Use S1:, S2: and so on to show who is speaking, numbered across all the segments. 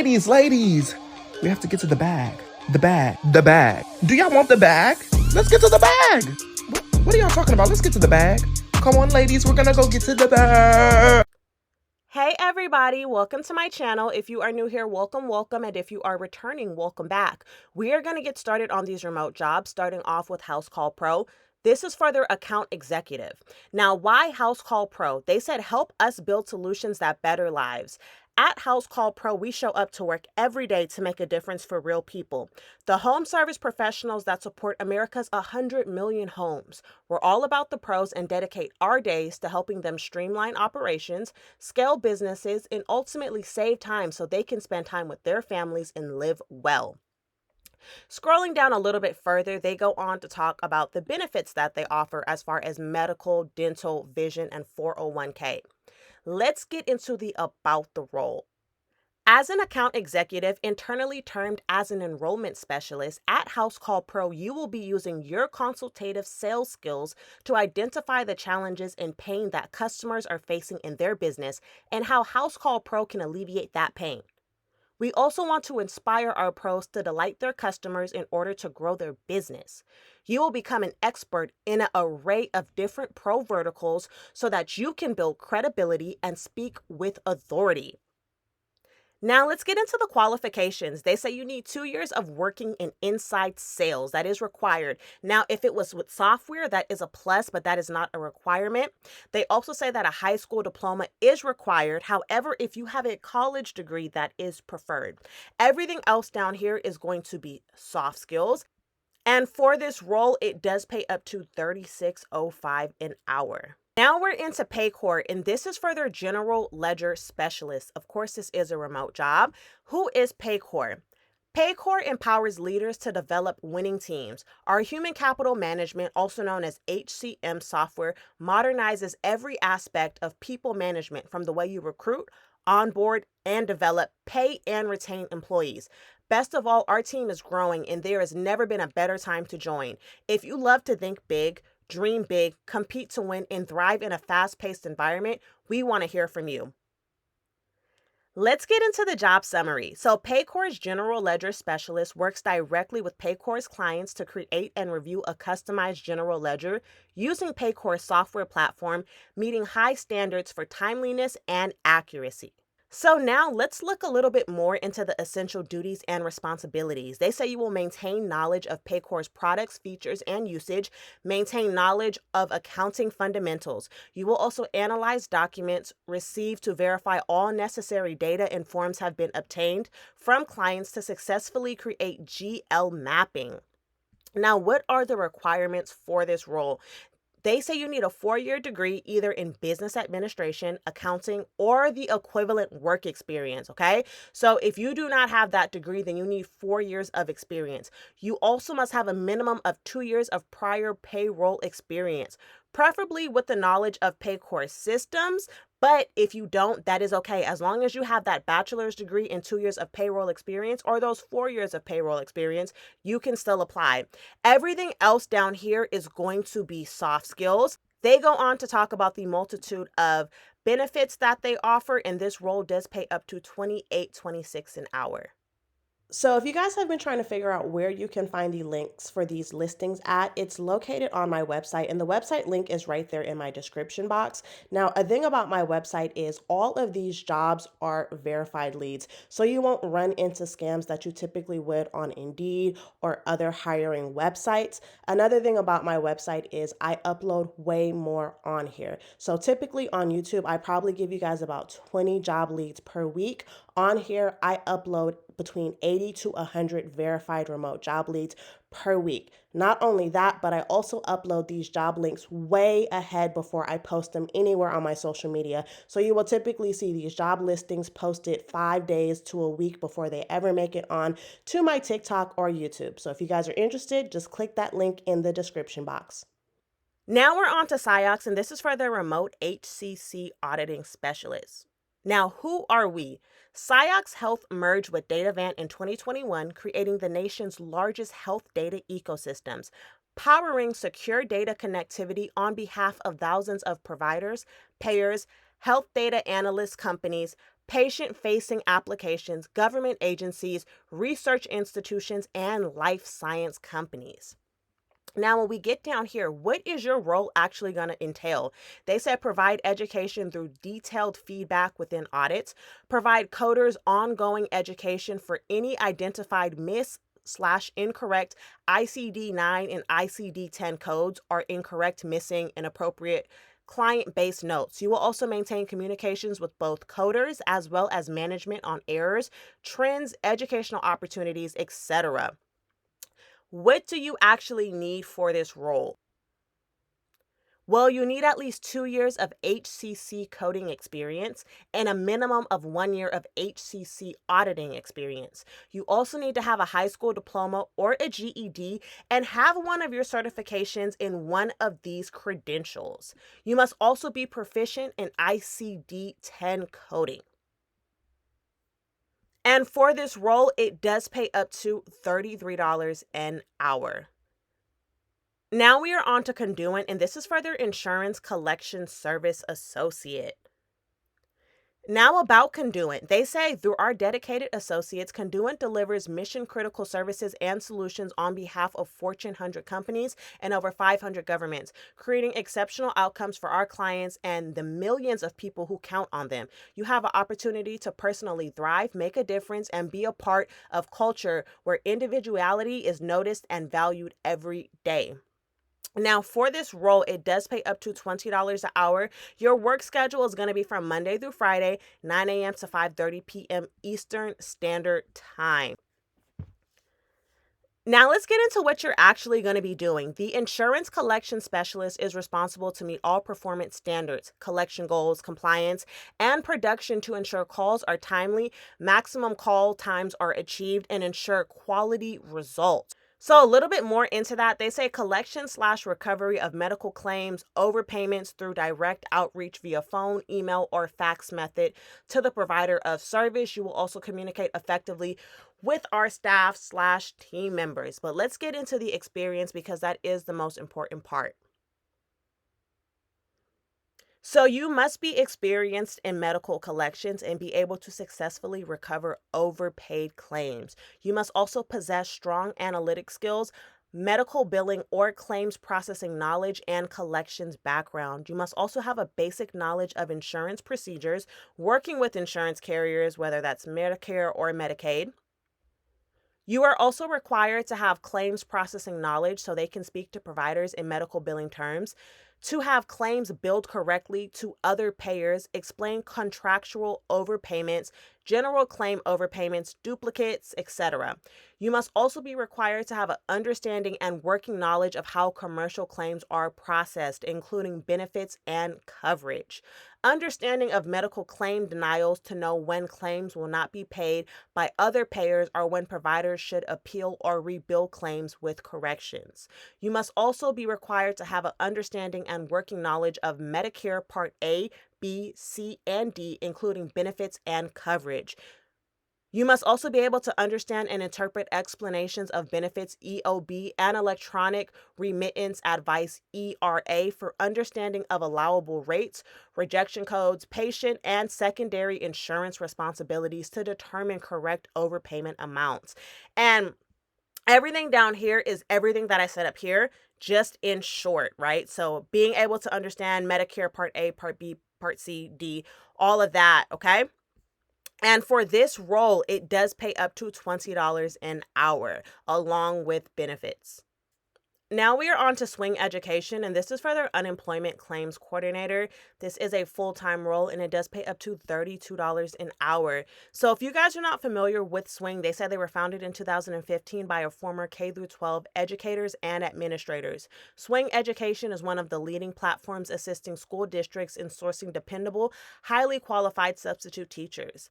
S1: Ladies, we have to get to the bag. The bag. Do y'all want the bag? Let's get to the bag. What are y'all talking about? Let's get to the bag. Come on, ladies, we're gonna go get to the bag.
S2: Hey everybody, welcome to my channel. If you are new here, welcome, and if you are returning, welcome back. We are going to get started on these remote jobs, starting off with House Call Pro. This is for their account executive. Now, why House Call Pro? They said help us build solutions that better lives. At House Call Pro, we show up to work every day to make a difference for real people. The home service professionals that support America's 100 million homes. We're all about the pros and dedicate our days to helping them streamline operations, scale businesses, and ultimately save time so they can spend time with their families and live well. Scrolling down a little bit further, they go on to talk about the benefits that they offer as far as medical, dental, vision, and 401k. Let's get into the about the role. As an account executive, internally termed as an enrollment specialist, at House Call Pro, you will be using your consultative sales skills to identify the challenges and pain that customers are facing in their business and how House Call Pro can alleviate that pain. We also want to inspire our pros to delight their customers in order to grow their business. You will become an expert in an array of different pro verticals so that you can build credibility and speak with authority. Now let's get into the qualifications. They say you need 2 years of working in inside sales. That is required. Now, if it was with software, that is a plus, but that is not a requirement. They also say that a high school diploma is required. However, if you have a college degree, that is preferred. Everything else down here is going to be soft skills. And for this role, it does pay up to $36.05 an hour. Now we're into Paycor, and this is for their general ledger specialist. Of course, this is a remote job. Who is Paycor? Paycor empowers leaders to develop winning teams. Our human capital management, also known as HCM software, modernizes every aspect of people management from the way you recruit, onboard, and develop, pay, and retain employees. Best of all, our team is growing, and there has never been a better time to join. If you love to think big, dream big, compete to win, and thrive in a fast-paced environment, we want to hear from you. Let's get into the job summary. So Paycor's General Ledger Specialist works directly with Paycor's clients to create and review a customized general ledger using Paycor's software platform, meeting high standards for timeliness and accuracy. So now let's look a little bit more into the essential duties and responsibilities. They say you will maintain knowledge of Paycor's products, features, and usage, maintain knowledge of accounting fundamentals. You will also analyze documents received to verify all necessary data and forms have been obtained from clients to successfully create GL mapping. Now, what are the requirements for this role? They say you need a 4-year degree either in business administration, accounting, or the equivalent work experience, okay? So if you do not have that degree, then you need 4 years of experience. You also must have a minimum of 2 years of prior payroll experience, preferably with the knowledge of Paycor systems. But if you don't, that is okay. As long as you have that bachelor's degree and 2 years of payroll experience or those 4 years of payroll experience, you can still apply. Everything else down here is going to be soft skills. They go on to talk about the multitude of benefits that they offer, and this role does pay up to $28.26 an hour. So if you guys have been trying to figure out where you can find the links for these listings at, it's located on my website, and the website link is right there in my description box. Now, a thing about my website is all of these jobs are verified leads, so you won't run into scams that you typically would on Indeed or other hiring websites. Another thing about my website is I upload way more on here. So typically on YouTube, I probably give you guys about 20 job leads per week. On here, I upload between 80 to 100 verified remote job leads per week. Not only that, but I also upload these job links way ahead before I post them anywhere on my social media. So you will typically see these job listings posted 5 days to a week before they ever make it on to my TikTok or YouTube. So if you guys are interested, just click that link in the description box. Now we're on to SIOX, and this is for the remote HCC auditing specialist. Now, who are we? SIOX Health merged with Datavant in 2021, creating the nation's largest health data ecosystems, powering secure data connectivity on behalf of thousands of providers, payers, health data analyst companies, patient-facing applications, government agencies, research institutions, and life science companies. Now, when we get down here, what is your role actually going to entail? They said provide education through detailed feedback within audits, provide coders ongoing education for any identified miss/incorrect ICD 9 and ICD 10 codes or incorrect, missing, inappropriate client-based notes. You will also maintain communications with both coders as well as management on errors, trends, educational opportunities, etc. What do you actually need for this role? Well, you need at least 2 years of HCC coding experience and a minimum of 1 year of HCC auditing experience. You also need to have a high school diploma or a GED and have one of your certifications in one of these credentials. You must also be proficient in ICD 10 coding. And for this role, it does pay up to $33 an hour. Now we are on to Conduent, and this is for their Insurance Collection Service Associate. Now about Conduent, they say through our dedicated associates, Conduent delivers mission-critical services and solutions on behalf of Fortune 100 companies and over 500 governments, creating exceptional outcomes for our clients and the millions of people who count on them. You have an opportunity to personally thrive, make a difference, and be a part of culture where individuality is noticed and valued every day. Now, for this role, it does pay up to $20 an hour. Your work schedule is going to be from Monday through Friday, 9 a.m. to 5:30 p.m. Eastern Standard Time. Now, let's get into what you're actually going to be doing. The insurance collection specialist is responsible to meet all performance standards, collection goals, compliance, and production to ensure calls are timely, maximum call times are achieved, and ensure quality results. So a little bit more into that, they say collection/recovery of medical claims, overpayments through direct outreach via phone, email, or fax method to the provider of service. You will also communicate effectively with our staff/team members. But let's get into the experience because that is the most important part. So you must be experienced in medical collections and be able to successfully recover overpaid claims. You must also possess strong analytic skills, medical billing or claims processing knowledge, and collections background. You must also have a basic knowledge of insurance procedures, working with insurance carriers, whether that's Medicare or Medicaid. You are also required to have claims processing knowledge so they can speak to providers in medical billing terms, to have claims billed correctly to other payers, explain contractual overpayments, general claim overpayments, duplicates, etc. You must also be required to have an understanding and working knowledge of how commercial claims are processed, including benefits and coverage. Understanding of medical claim denials to know when claims will not be paid by other payers or when providers should appeal or rebill claims with corrections. You must also be required to have an understanding and working knowledge of Medicare Part A, B, C, and D, including benefits and coverage. You must also be able to understand and interpret explanations of benefits EOB and electronic remittance advice ERA for understanding of allowable rates, rejection codes, patient and secondary insurance responsibilities to determine correct overpayment amounts. And everything down here is everything that I said up here, just in short, right? So being able to understand Medicare Part A, Part B, Part C, D, all of that, okay? And for this role, it does pay up to $20 an hour along with benefits. Now we are on to Swing Education, and this is for their unemployment claims coordinator. This is a full-time role, and it does pay up to $32 an hour. So if you guys are not familiar with Swing, they said they were founded in 2015 by a former K-12 educators and administrators. Swing Education is one of the leading platforms assisting school districts in sourcing dependable, highly qualified substitute teachers.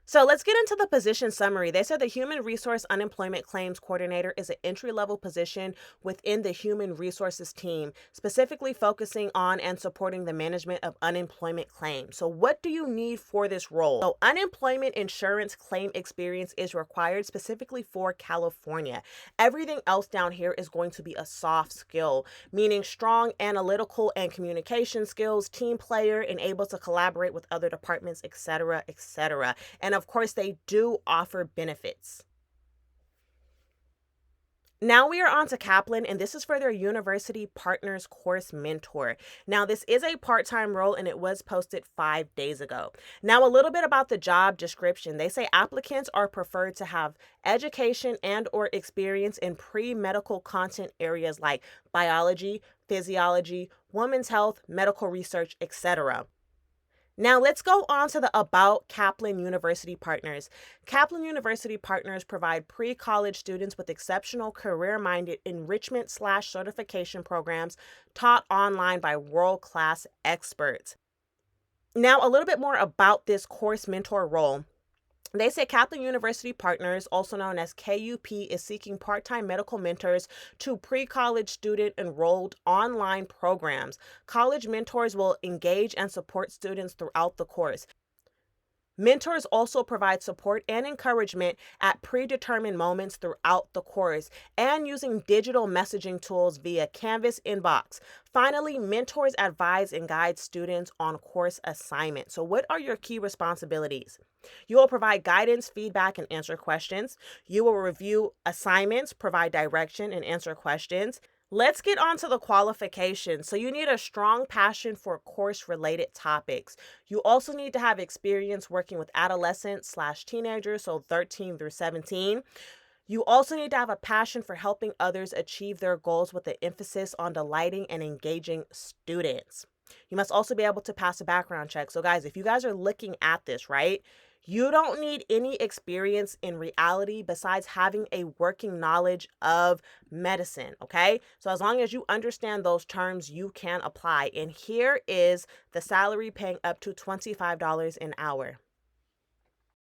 S2: So let's get into the position summary. They said the Human Resource Unemployment Claims Coordinator is an entry-level position within the Human Resources team, specifically focusing on and supporting the management of unemployment claims. So what do you need for this role? So unemployment insurance claim experience is required specifically for California. Everything else down here is going to be a soft skill, meaning strong analytical and communication skills, team player, and able to collaborate with other departments, etc., etc. And of course, they do offer benefits. Now we are on to Kaplan, and this is for their University Partners Course Mentor. Now, this is a part-time role, and it was posted 5 days ago. Now, a little bit about the job description. They say applicants are preferred to have education and or experience in pre-medical content areas like biology, physiology, women's health, medical research, etc. Now let's go on to the About Kaplan University Partners. Kaplan University Partners provide pre-college students with exceptional career-minded enrichment/certification programs taught online by world-class experts. Now a little bit more about this course mentor role. They say Kaplan University Partners, also known as KUP, is seeking part-time medical mentors to pre-college student enrolled online programs. College mentors will engage and support students throughout the course. Mentors also provide support and encouragement at predetermined moments throughout the course and using digital messaging tools via Canvas inbox. Finally, mentors advise and guide students on course assignments. So what are your key responsibilities? You will provide guidance, feedback, and answer questions. You will review assignments, provide direction, and answer questions. Let's get on to the qualifications. So you need a strong passion for course-related topics. You also need to have experience working with adolescents/teenagers, so 13 through 17. You also need to have a passion for helping others achieve their goals with an emphasis on delighting and engaging students. You must also be able to pass a background check. So guys, if you guys are looking at this, right, you don't need any experience in reality besides having a working knowledge of medicine, okay? So as long as you understand those terms, you can apply. And here is the salary paying up to $25 an hour.